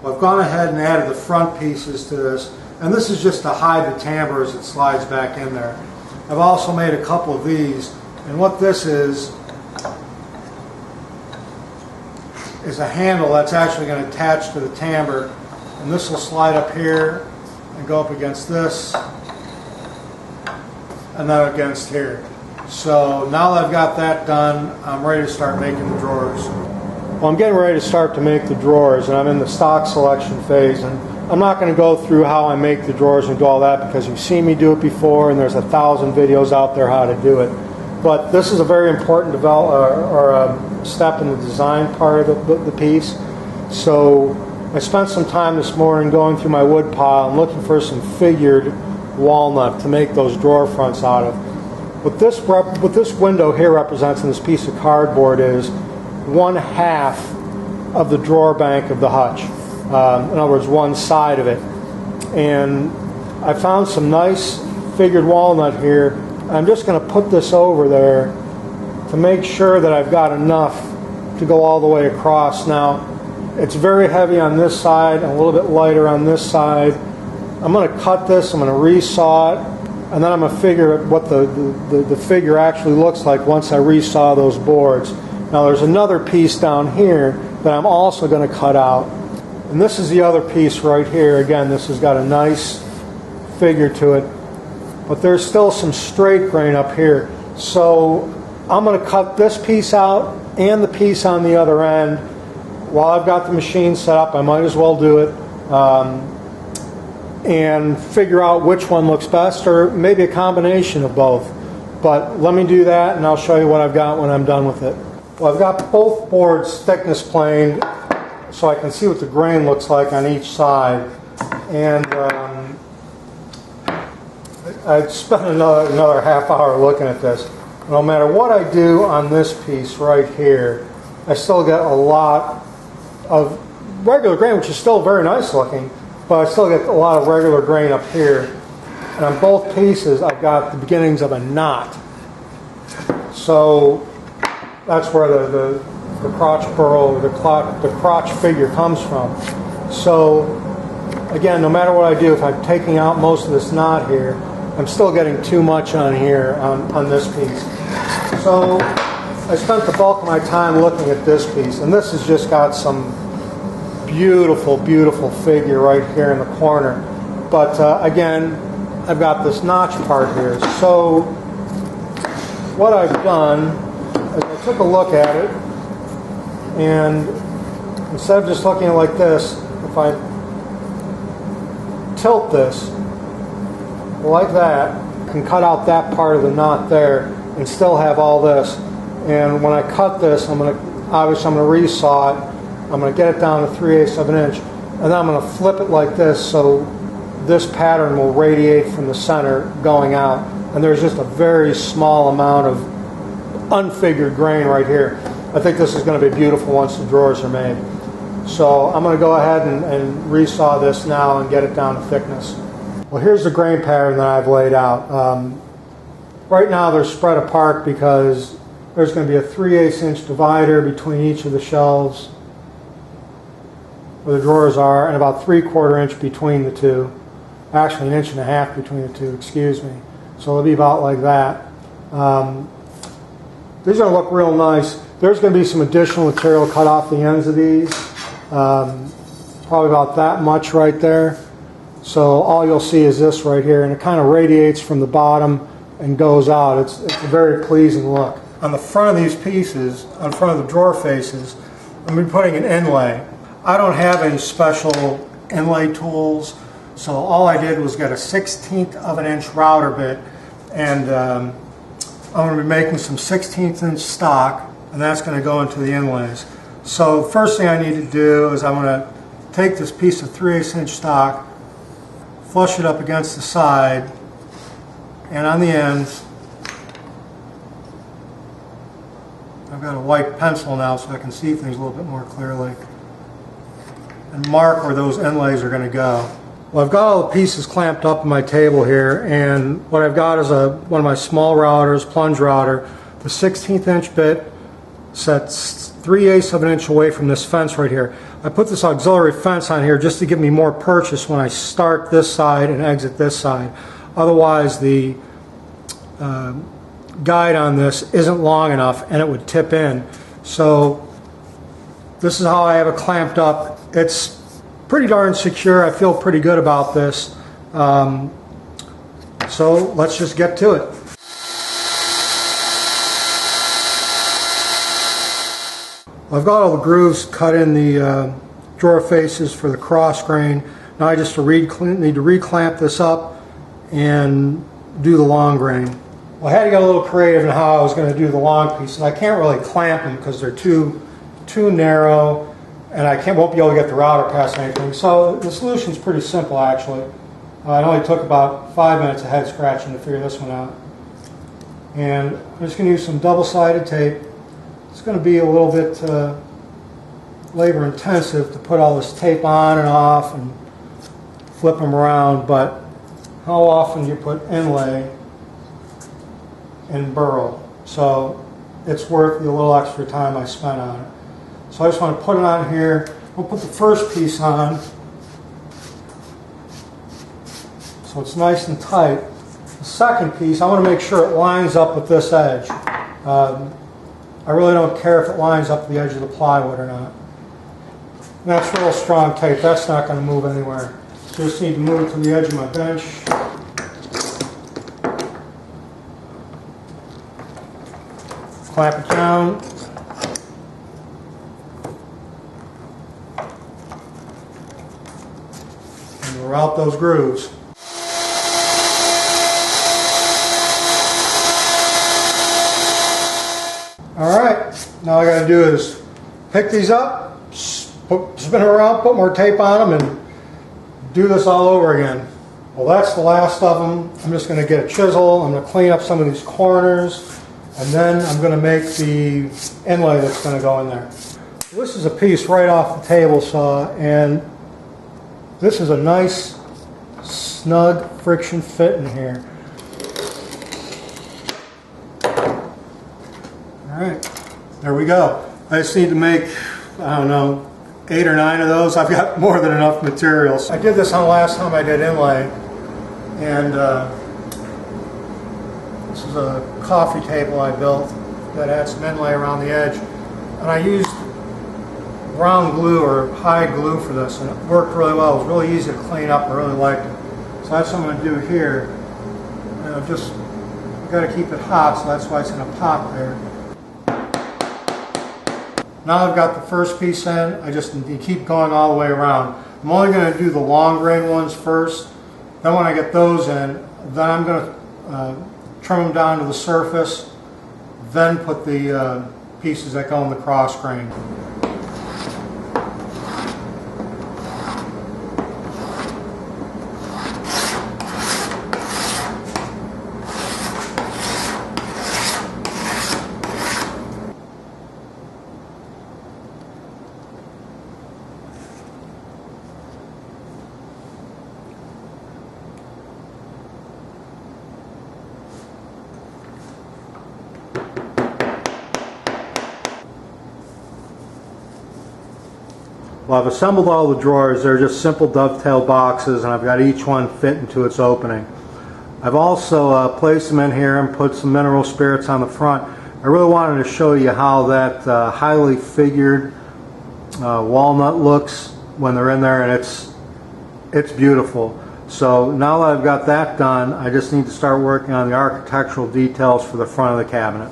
Well, I've gone ahead and added the front pieces to this, and this is just to hide the tambour as it slides back in there. I've also made a couple of these, and what this is a handle that's actually going to attach to the tambour, and this will slide up here and go up against this and then against here. So now that I've got that done, I'm ready to start making the drawers. Well, I'm getting ready to start to make the drawers, and I'm in the stock selection phase, and I'm not going to go through how I make the drawers and do all that because you've seen me do it before, and there's 1,000 videos out there how to do it. But this is a very important step in the design part of the piece. So I spent some time this morning going through my wood pile and looking for some figured walnut to make those drawer fronts out of. What this window here represents in this piece of cardboard is 1/2 of the drawer bank of the hutch. In other words, one side of it. And I found some nice figured walnut here. I'm just going to put this over there to make sure that I've got enough to go all the way across. Now, it's very heavy on this side and a little bit lighter on this side. I'm going to cut this, I'm going to resaw it, and then I'm going to figure what the figure actually looks like once I resaw those boards. Now there's another piece down here that I'm also going to cut out. And this is the other piece right here. Again, this has got a nice figure to it. But there's still some straight grain up here. So I'm going to cut this piece out and the piece on the other end. While I've got the machine set up, I might as well do it. And figure out which one looks best, or maybe a combination of both. But let me do that, and I'll show you what I've got when I'm done with it. Well, I've got both boards thickness planed so I can see what the grain looks like on each side. And I spent another half hour looking at this. No matter what I do on this piece right here, I still get a lot of regular grain, which is still very nice looking, but I still get a lot of regular grain up here. And on both pieces, I've got the beginnings of a knot. So that's where the crotch burl, or the crotch figure comes from. So again, no matter what I do, if I'm taking out most of this knot here, I'm still getting too much on here on this piece. So I spent the bulk of my time looking at this piece, and this has just got some beautiful, beautiful figure right here in the corner. But again, I've got this notch part here. So what I've done is I took a look at it, and instead of just looking at it like this, if I tilt this like that, I can cut out that part of the knot there and still have all this. And when I cut this, obviously I'm going to resaw it. I'm going to get it down to 3/8 of an inch, and then I'm going to flip it like this so this pattern will radiate from the center going out. And there's just a very small amount of unfigured grain right here. I think this is going to be beautiful once the drawers are made. So I'm going to go ahead and resaw this now and get it down to thickness. Well, here's the grain pattern that I've laid out. Right now they're spread apart because there's going to be a 3/8 inch divider between each of the shelves where the drawers are, and about 3/4 inch between the two. Actually, 1.5 inches between the two, excuse me. So it'll be about like that. These are going to look real nice. There's going to be some additional material cut off the ends of these. Probably about that much right there. So all you'll see is this right here, and it kind of radiates from the bottom and goes out. It's a very pleasing look. On the front of these pieces, on front of the drawer faces, I'm going to be putting an inlay. I don't have any special inlay tools, so all I did was get a 1/16 of an inch router bit, and I'm going to be making some 1/16 inch stock, and that's going to go into the inlays. So the first thing I need to do is I'm going to take this piece of 3/8 inch stock, flush it up against the side, and on the ends, I've got a white pencil now so I can see things a little bit more clearly, and mark where those inlays are going to go. Well, I've got all the pieces clamped up on my table here, and what I've got is one of my small routers, plunge router, the 1/16 inch bit set 3/8 of an inch away from this fence right here. I put this auxiliary fence on here just to give me more purchase when I start this side and exit this side. Otherwise the guide on this isn't long enough and it would tip in. So this is how I have it clamped up. It's pretty darn secure. I feel pretty good about this. So let's just get to it. I've got all the grooves cut in the drawer faces for the cross grain. Now I just need to reclamp this up and do the long grain. Well, I had to get a little creative in how I was going to do the long pieces. I can't really clamp them because they're too narrow, and I won't be able to get the router past anything. So the solution's pretty simple, actually. It only took about 5 minutes of head scratching to figure this one out. And I'm just going to use some double-sided tape. It's going to be a little bit labor intensive to put all this tape on and off and flip them around, but how often do you put inlay and burl? So it's worth the little extra time I spent on it. So I just want to put it on here. We'll put the first piece on so it's nice and tight. The second piece, I want to make sure it lines up with this edge. I really don't care if it lines up to the edge of the plywood or not. And that's real strong tape. That's not going to move anywhere. Just need to move it to the edge of my bench. Clamp it down. And we'll route those grooves. Alright, now all I got to do is pick these up, spin them around, put more tape on them, and do this all over again. Well, that's the last of them. I'm just going to get a chisel, I'm going to clean up some of these corners, and then I'm going to make the inlay that's going to go in there. This is a piece right off the table saw, and this is a nice, snug friction fit in here. Alright, there we go. I just need to make, I don't know, 8 or 9 of those. I've got more than enough materials. I did this on the last time I did inlay, and this is a coffee table I built that had some inlay around the edge. And I used brown glue or high glue for this, and it worked really well. It was really easy to clean up. I really liked it. So that's what I'm going to do here. Just got to keep it hot, so that's why it's in a pot there. Now I've got the first piece in, I just need to keep going all the way around. I'm only going to do the long grain ones first. Then when I get those in, then I'm going to trim them down to the surface, then put the pieces that go in the cross grain. Well, I've assembled all the drawers. They're just simple dovetail boxes, and I've got each one fit into its opening. I've also placed them in here and put some mineral spirits on the front. I really wanted to show you how that highly figured walnut looks when they're in there, and it's beautiful. So now that I've got that done, I just need to start working on the architectural details for the front of the cabinet.